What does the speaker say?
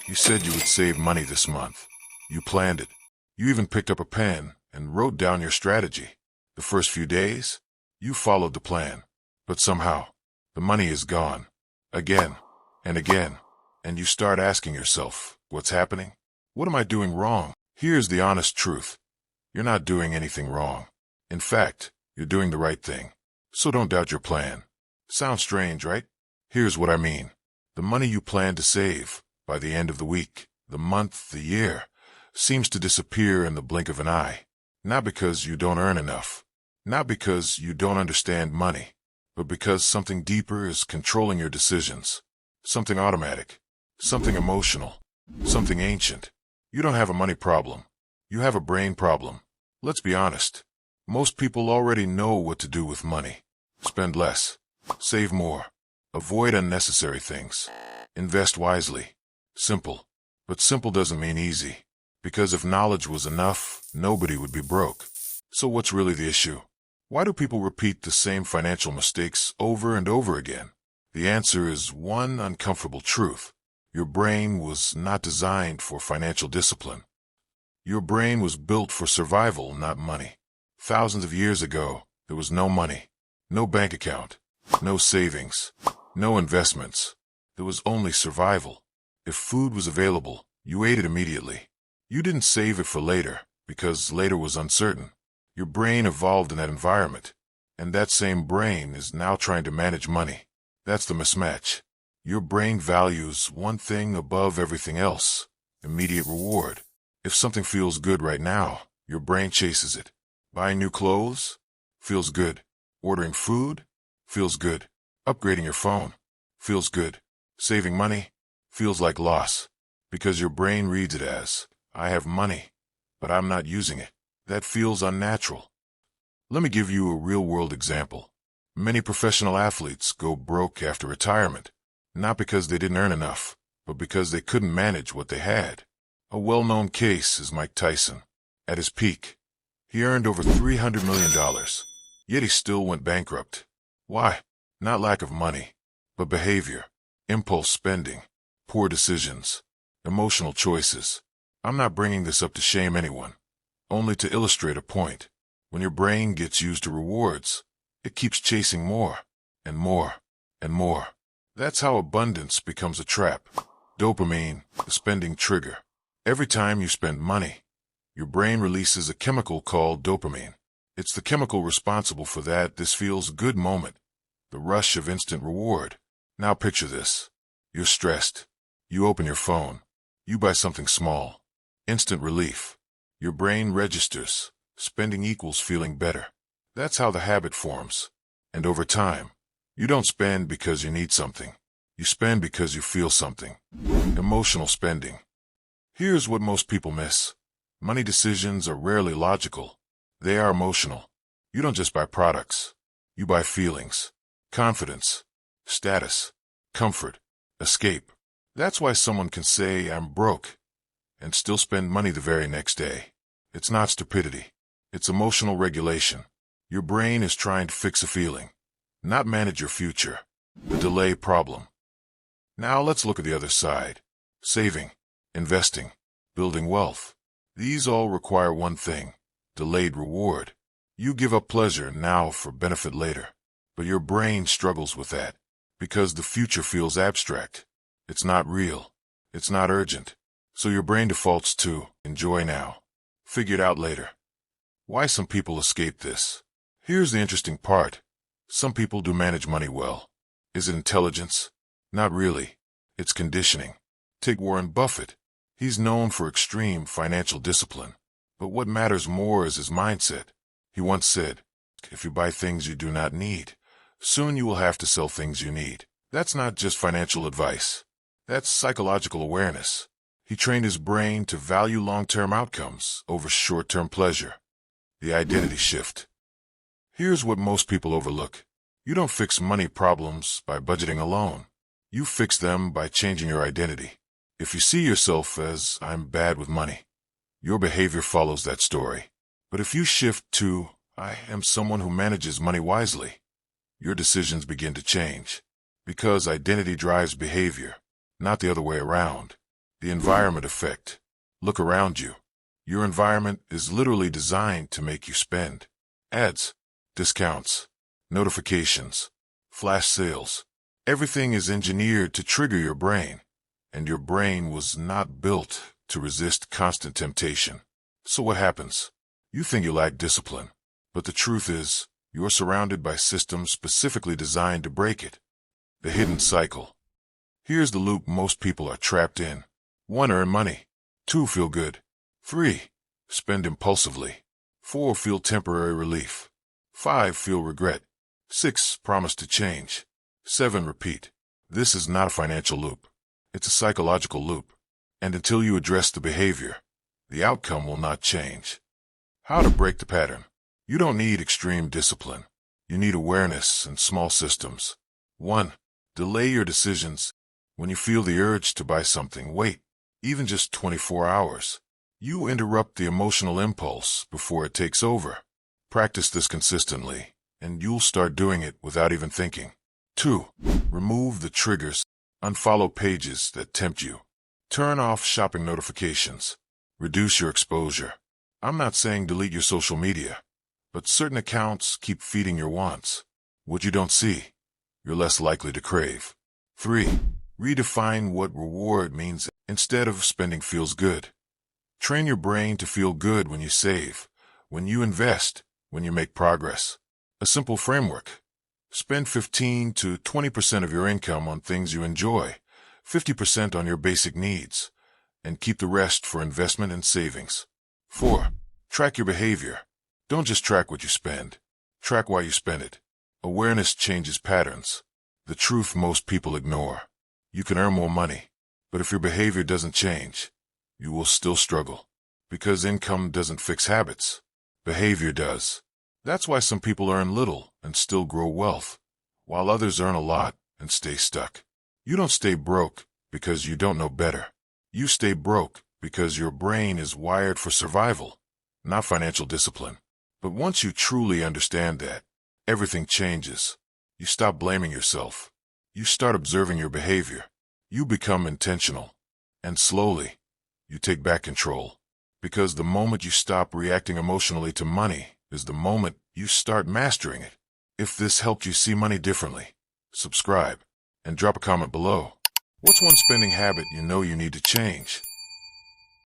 You said you would save money this month. You planned it. You even picked up a pen and wrote down your strategy. The first few days, you followed the plan. But somehow, the money is gone. Again and again. And you start asking yourself, what's happening? What am I doing wrong? Here's the honest truth. You're not doing anything wrong. In fact, you're doing the right thing. So don't doubt your plan. Sounds strange, right? Here's what I mean. The money you plan to save, by the end of the week, the month, the year, seems to disappear in the blink of an eye. Not because you don't earn enough. Not because you don't understand money. But because something deeper is controlling your decisions. Something automatic. Something emotional. Something ancient. You don't have a money problem. You have a brain problem. Let's be honest. Most people already know what to do with money. Spend less. Save more. Avoid unnecessary things. Invest wisely. Simple. But simple doesn't mean easy. Because if knowledge was enough, nobody would be broke. So what's really the issue? Why do people repeat the same financial mistakes over and over again? The answer is one uncomfortable truth. Your brain was not designed for financial discipline. Your brain was built for survival, not money. Thousands of years ago, there was no money, no bank account, no savings, no investments. There was only survival. If food was available, you ate it immediately. You didn't save it for later, because later was uncertain. Your brain evolved in that environment, and that same brain is now trying to manage money. That's the mismatch. Your brain values one thing above everything else: immediate reward. If something feels good right now, your brain chases it. Buying new clothes? Feels good. Ordering food? Feels good. Upgrading your phone? Feels good. Saving money? Feels like loss. Because your brain reads it as, I have money, but I'm not using it. That feels unnatural. Let me give you a real-world example. Many professional athletes go broke after retirement, not because they didn't earn enough, but because they couldn't manage what they had. A well-known case is Mike Tyson. At his peak, he earned over $300 million, yet he still went bankrupt. Why? Not lack of money, but behavior, impulse spending, poor decisions, emotional choices. I'm not bringing this up to shame anyone, only to illustrate a point. When your brain gets used to rewards, it keeps chasing more, and more, and more. That's how abundance becomes a trap. Dopamine, the spending trigger. Every time you spend money, your brain releases a chemical called dopamine. It's the chemical responsible for that "this feels good" moment, the rush of instant reward. Now picture this. You're stressed. You open your phone. You buy something small. Instant relief. Your brain registers. Spending equals feeling better. That's how the habit forms. And over time, you don't spend because you need something. You spend because you feel something. Emotional spending. Here's what most people miss. Money decisions are rarely logical. They are emotional. You don't just buy products. You buy feelings, confidence, status, comfort, escape. That's why someone can say, I'm broke, and still spend money the very next day. It's not stupidity. It's emotional regulation. Your brain is trying to fix a feeling, not manage your future. The delay problem. Now let's look at the other side. Saving, investing, building wealth. These all require one thing: delayed reward. You give up pleasure now for benefit later. But your brain struggles with that, because the future feels abstract. It's not real. It's not urgent. So your brain defaults to enjoy now, figure it out later. Why some people escape this? Here's the interesting part. Some people do manage money well. Is it intelligence? Not really. It's conditioning. Take Warren Buffett. He's known for extreme financial discipline. But what matters more is his mindset. He once said, if you buy things you do not need, soon you will have to sell things you need. That's not just financial advice. That's psychological awareness. He trained his brain to value long-term outcomes over short-term pleasure. The identity shift. Here's what most people overlook. You don't fix money problems by budgeting alone. You fix them by changing your identity. If you see yourself as, I'm bad with money, your behavior follows that story. But if you shift to, I am someone who manages money wisely, your decisions begin to change. Because identity drives behavior, not the other way around. The environment effect. Look around you. Your environment is literally designed to make you spend. Ads, discounts, notifications, flash sales. Everything is engineered to trigger your brain, and your brain was not built to resist constant temptation. So what happens? You think you lack discipline, but the truth is, you're surrounded by systems specifically designed to break it. The hidden cycle. Here's the loop most people are trapped in. 1. Earn money. 2. Feel good. 3. Spend impulsively. 4. Feel temporary relief. 5. Feel regret. 6. Promise to change. 7. Repeat. This is not a financial loop. It's a psychological loop. And until you address the behavior, the outcome will not change. How to break the pattern. You don't need extreme discipline. You need awareness and small systems. 1. Delay your decisions. When you feel the urge to buy something, wait, even just 24 hours. You interrupt the emotional impulse before it takes over. Practice this consistently, and you'll start doing it without even thinking. 2. Remove the triggers. Unfollow pages that tempt you. Turn off shopping notifications. Reduce your exposure. I'm not saying delete your social media, but certain accounts keep feeding your wants. What you don't see, you're less likely to crave. 3. Redefine what reward means. Instead of spending feels good. Train your brain to feel good when you save, when you invest, when you make progress. A simple framework. Spend 15 to 20% of your income on things you enjoy, 50% on your basic needs, and keep the rest for investment and savings. 4. Track your behavior. Don't just track what you spend. Track why you spend it. Awareness changes patterns. The truth most people ignore. You can earn more money, but if your behavior doesn't change, you will still struggle. Because income doesn't fix habits. Behavior does. That's why some people earn little and still grow wealth, while others earn a lot and stay stuck. You don't stay broke because you don't know better. You stay broke because your brain is wired for survival, not financial discipline. But once you truly understand that, everything changes. You stop blaming yourself. You start observing your behavior. You become intentional. And slowly, you take back control. Because the moment you stop reacting emotionally to money is the moment you start mastering it. If this helped you see money differently, subscribe and drop a comment below. What's one spending habit you know you need to change?